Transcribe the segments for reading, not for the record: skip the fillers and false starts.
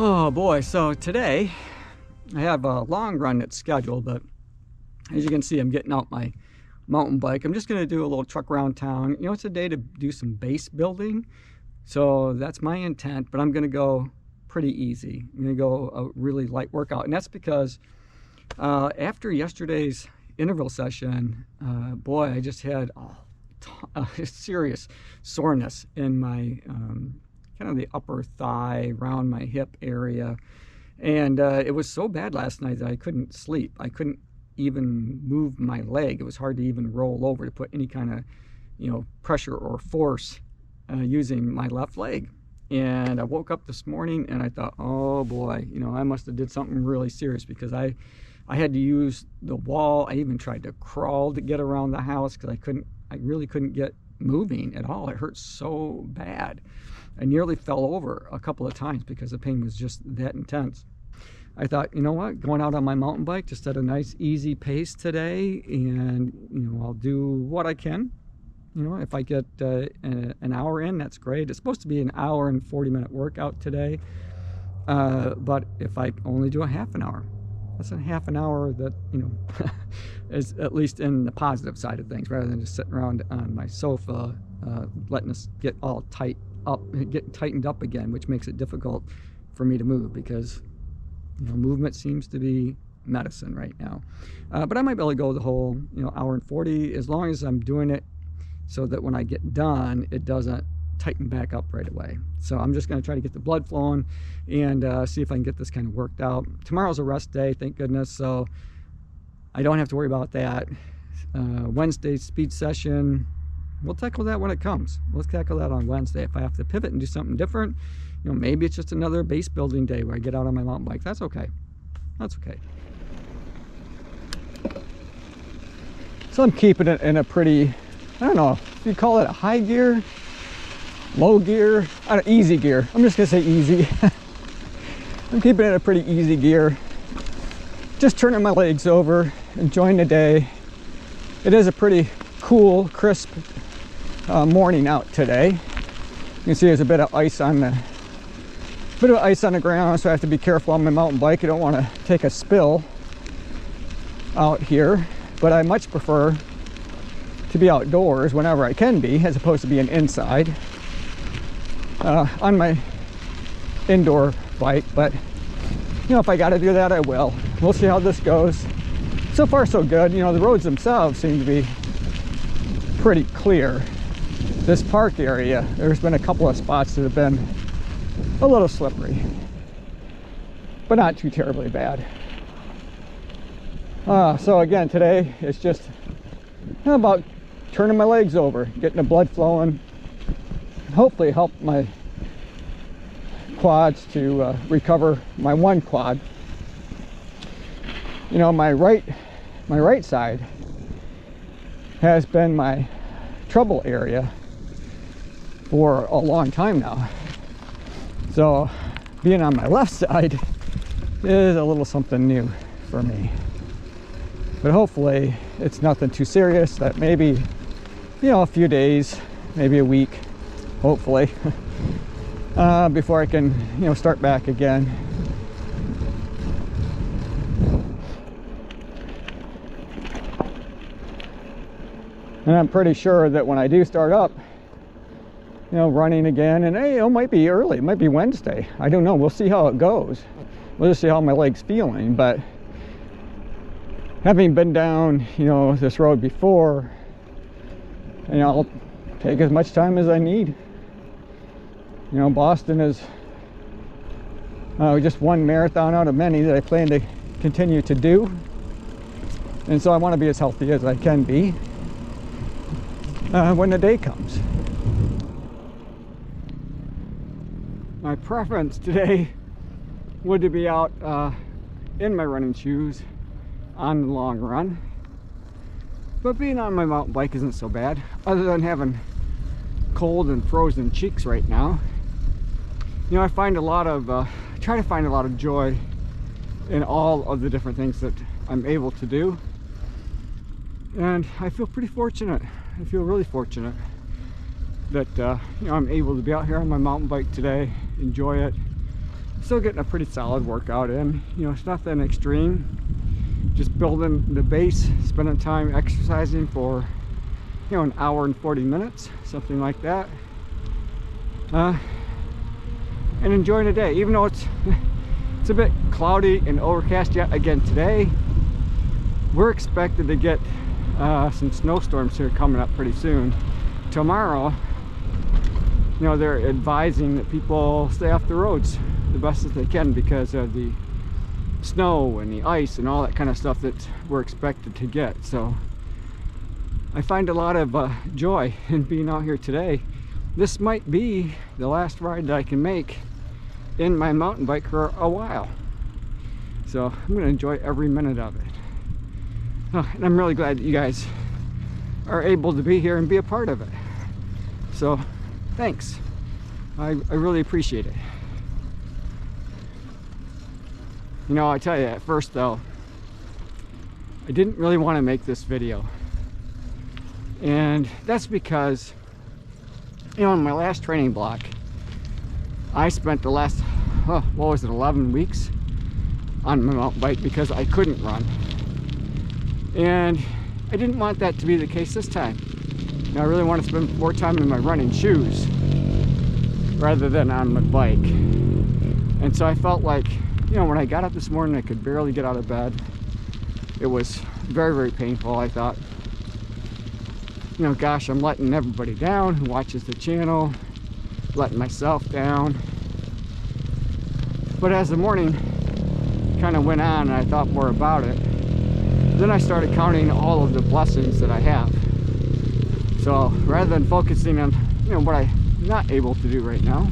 Oh boy, so today I have a long run that's scheduled, but as you can see, I'm getting out my mountain bike. I'm just going to do a little truck around town. You know, it's a day to do some base building, so that's my intent, but I'm going to go pretty easy. I'm going to go a really light workout, and that's because after yesterday's interval session, boy, I just had a serious soreness in my kind of the upper thigh, around my hip area. And it was so bad last night that I couldn't sleep. I couldn't even move my leg. It was hard to even roll over to put any kind of, pressure or force using my left leg. And I woke up this morning and I thought, oh boy, I must have did something really serious, because I had to use the wall. I even tried to crawl to get around the house because I really couldn't get moving at all. It hurt so bad. I nearly fell over a couple of times because the pain was just that intense. I thought, you know what, going out on my mountain bike just at a nice easy pace today, and I'll do what I can. If I get an hour in, that's great. It's supposed to be an hour and 40-minute workout today, but if I only do a half an hour, that's a half an hour that is at least in the positive side of things, rather than just sitting around on my sofa letting us get all getting tightened up again, which makes it difficult for me to move, because movement seems to be medicine right now. But I might be able to go the whole hour and 40, as long as I'm doing it so that when I get done it doesn't tighten back up right away. So I'm just going to try to get the blood flowing and see if I can get this kind of worked out. Tomorrow's a rest day, thank goodness, so I don't have to worry about that. Wednesday's speed session, we'll tackle that when it comes. We'll tackle that on Wednesday. If I have to pivot and do something different, maybe it's just another base building day where I get out on my mountain bike. That's okay. That's okay. So I'm keeping it in a pretty, I don't know if you call it a high gear, low gear, easy gear. I'm just gonna say easy. I'm keeping it in a pretty easy gear. Just turning my legs over, enjoying the day. It is a pretty cool, crisp morning out today. You can see there's a bit of ice on the ground, so I have to be careful on my mountain bike. I don't want to take a spill out here, but I much prefer to be outdoors whenever I can be, as opposed to being inside on my indoor bike. But if I got to do that, I will. We'll see how this goes. So far so good. The roads themselves seem to be pretty clear. This park area, there's been a couple of spots that have been a little slippery, but not too terribly bad. So again, today it's just about turning my legs over, getting the blood flowing, hopefully help my quads to recover my one quad. My right side has been my trouble area for a long time now. So being on my left side is a little something new for me. But hopefully it's nothing too serious, that maybe, a few days, maybe a week, hopefully, before I can, start back again. And I'm pretty sure that when I do start up, running again, and hey, it might be early, it might be Wednesday, I don't know, we'll see how it goes. We'll just see how my leg's feeling. But having been down, this road before, I'll take as much time as I need. Boston is just one marathon out of many that I plan to continue to do, and so I want to be as healthy as I can be when the day comes. My preference today would to be out in my running shoes on the long run, but being on my mountain bike isn't so bad, other than having cold and frozen cheeks right now. I find try to find a lot of joy in all of the different things that I'm able to do, and I feel pretty fortunate. I feel really fortunate that I'm able to be out here on my mountain bike today, enjoy it, still getting a pretty solid workout in. You know, it's nothing extreme, just building the base, spending time exercising for, you know, an hour and 40 minutes, something like that, and enjoying the day, even though it's a bit cloudy and overcast yet again today. We're expected to get some snowstorms here coming up pretty soon. Tomorrow, you know, they're advising that people stay off the roads the best as they can because of the snow and the ice and all that kind of stuff that we're expected to get. So I find a lot of joy in being out here today. This might be the last ride that I can make in my mountain bike for a while, so I'm going to enjoy every minute of it. And I'm really glad that you guys are able to be here and be a part of it, so thanks. I really appreciate it. You know, I tell you, at first though, I didn't really want to make this video, and that's because, you know, in my last training block, I spent the last, what was it, 11 weeks on my mountain bike because I couldn't run. And I didn't want that to be the case this time. You know, I really want to spend more time in my running shoes rather than on my bike. And so I felt like, you know, when I got up this morning, I could barely get out of bed. It was very, very painful. I thought, you know, gosh, I'm letting everybody down who watches the channel, letting myself down. But as the morning kind of went on and I thought more about it, then I started counting all of the blessings that I have. So rather than focusing on, you know, what I'm not able to do right now,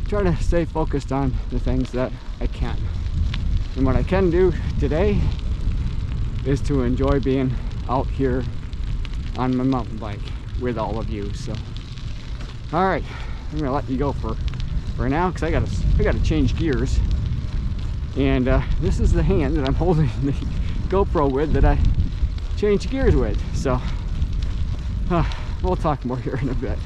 try to stay focused on the things that I can. And what I can do today is to enjoy being out here on my mountain bike with all of you. So all right, I'm gonna let you go for now because I gotta change gears. And this is the hand that I'm holding the GoPro with that I changed gears with. So we'll talk more here in a bit.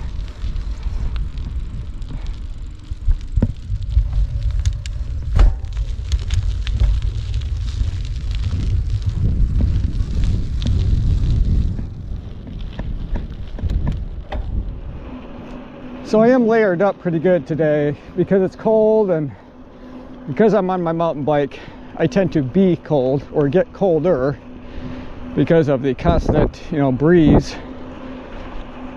So I am layered up pretty good today because it's cold, and because I'm on my mountain bike, I tend to be cold or get colder because of the constant, you know, breeze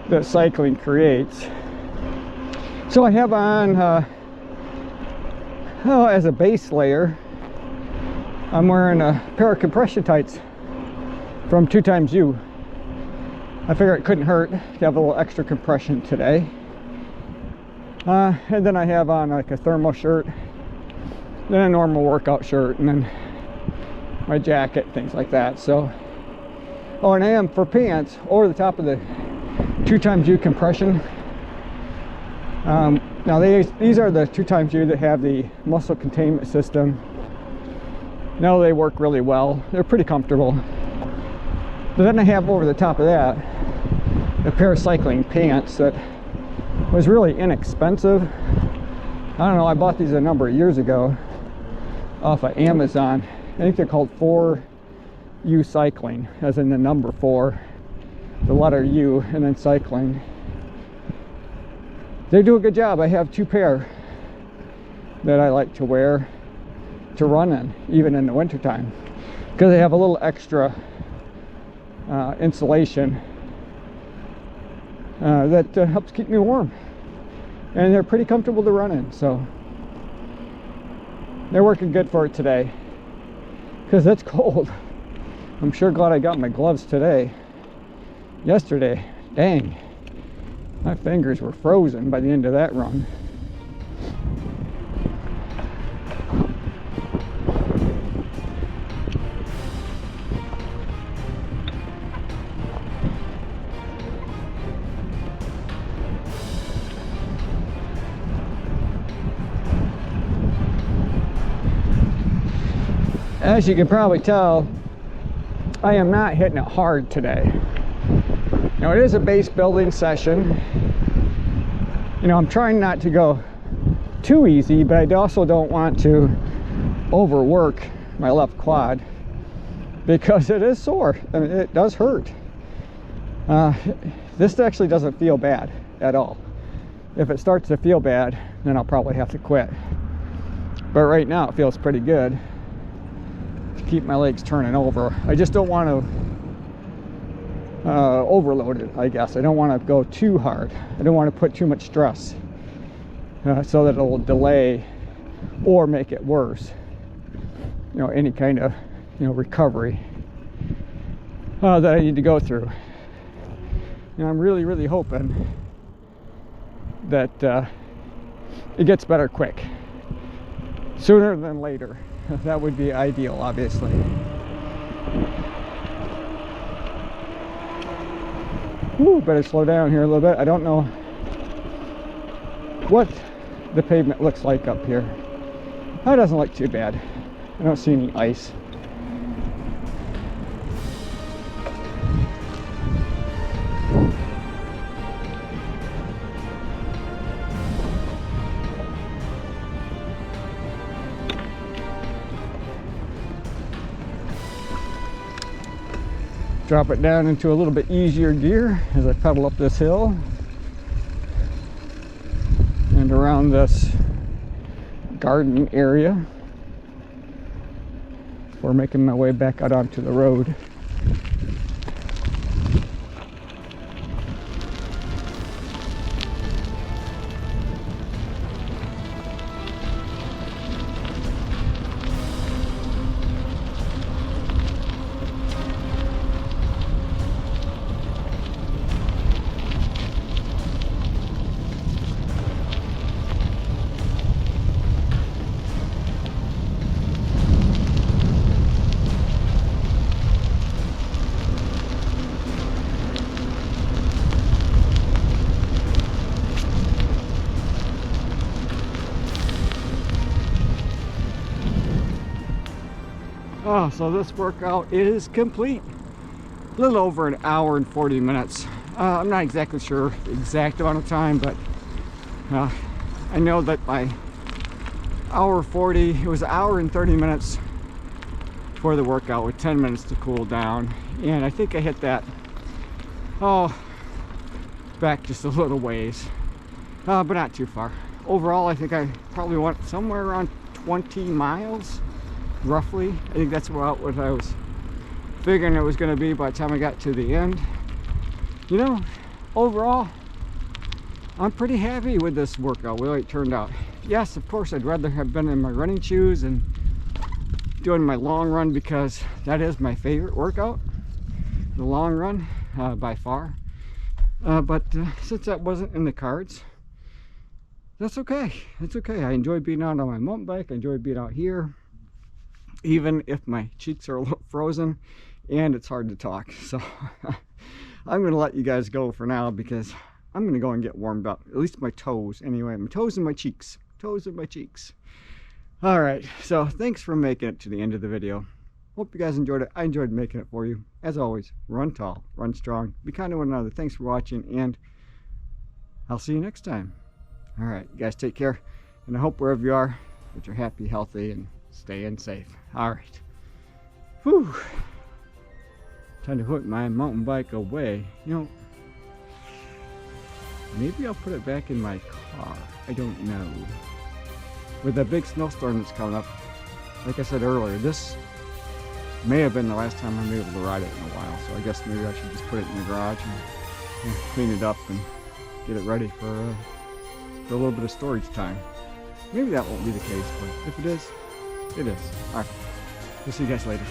that cycling creates. So I have on, as a base layer, I'm wearing a pair of compression tights from 2XU. I figured it couldn't hurt to have a little extra compression today. And then I have on like a thermal shirt, then a normal workout shirt, and then my jacket, things like that. So, oh, and I am for pants over the top of the 2XU compression. Now these are the 2XU that have the muscle containment system. Now they work really well. They're pretty comfortable. But then I have over the top of that a pair of cycling pants that was really inexpensive. I don't know, I bought these a number of years ago off of Amazon. I think they're called 4U Cycling, as in the number 4, the letter U, and then cycling. They do a good job. I have 2 pair that I like to wear to run in, even in the wintertime, because they have a little extra insulation that helps keep me warm, and they're pretty comfortable to run in. So they're working good for it today because it's cold. I'm sure glad I got my gloves today. Yesterday, dang, my fingers were frozen by the end of that run. As you can probably tell, I am not hitting it hard today. Now, it is a base building session. You know, I'm trying not to go too easy, but I also don't want to overwork my left quad because it is sore. I mean, it does hurt. This actually doesn't feel bad at all. If it starts to feel bad, then I'll probably have to quit. But right now it feels pretty good to keep my legs turning over. I just don't want to overload it, I guess. I don't want to go too hard. I don't want to put too much stress so that it will delay or make it worse. You know, any kind of, you know, recovery that I need to go through. And I'm really, really hoping that it gets better quick. Sooner than later. That would be ideal, obviously. Ooh, better slow down here a little bit. I don't know what the pavement looks like up here. Oh, it doesn't look too bad. I don't see any ice. Drop it down into a little bit easier gear as I pedal up this hill and around this garden area before making my way back out onto the road. Oh, so this workout is complete. A little over an hour and 40 minutes. I'm not exactly sure the exact amount of time, but I know that by hour 40, it was an hour and 30 minutes for the workout with 10 minutes to cool down. And I think I hit that, back just a little ways, but not too far. Overall, I think I probably went somewhere around 20 miles. Roughly. I think that's about what I was figuring it was going to be by the time I got to the end. You know, overall, I'm pretty happy with this workout, the way it turned out. Yes, of course, I'd rather have been in my running shoes and doing my long run because that is my favorite workout, the long run, by far. But since that wasn't in the cards, that's okay. It's okay. I enjoy being out on my mountain bike. I enjoy being out here, even if my cheeks are a little frozen and it's hard to talk. So I'm going to let you guys go for now because I'm going to go and get warmed up. At least my toes, anyway. My toes and my cheeks. Toes and my cheeks. All right. So thanks for making it to the end of the video. Hope you guys enjoyed it. I enjoyed making it for you. As always, run tall, run strong, be kind to one another. Thanks for watching, and I'll see you next time. All right. You guys take care. And I hope wherever you are that you're happy, healthy, and staying safe. All right. Whew. Time to put my mountain bike away. You know, maybe I'll put it back in my car. I don't know. With that big snowstorm that's coming up, like I said earlier, this may have been the last time I'm able to ride it in a while. So I guess maybe I should just put it in the garage and clean it up and get it ready for a little bit of storage time. Maybe that won't be the case, but if it is, it is. All right. We'll see you guys later.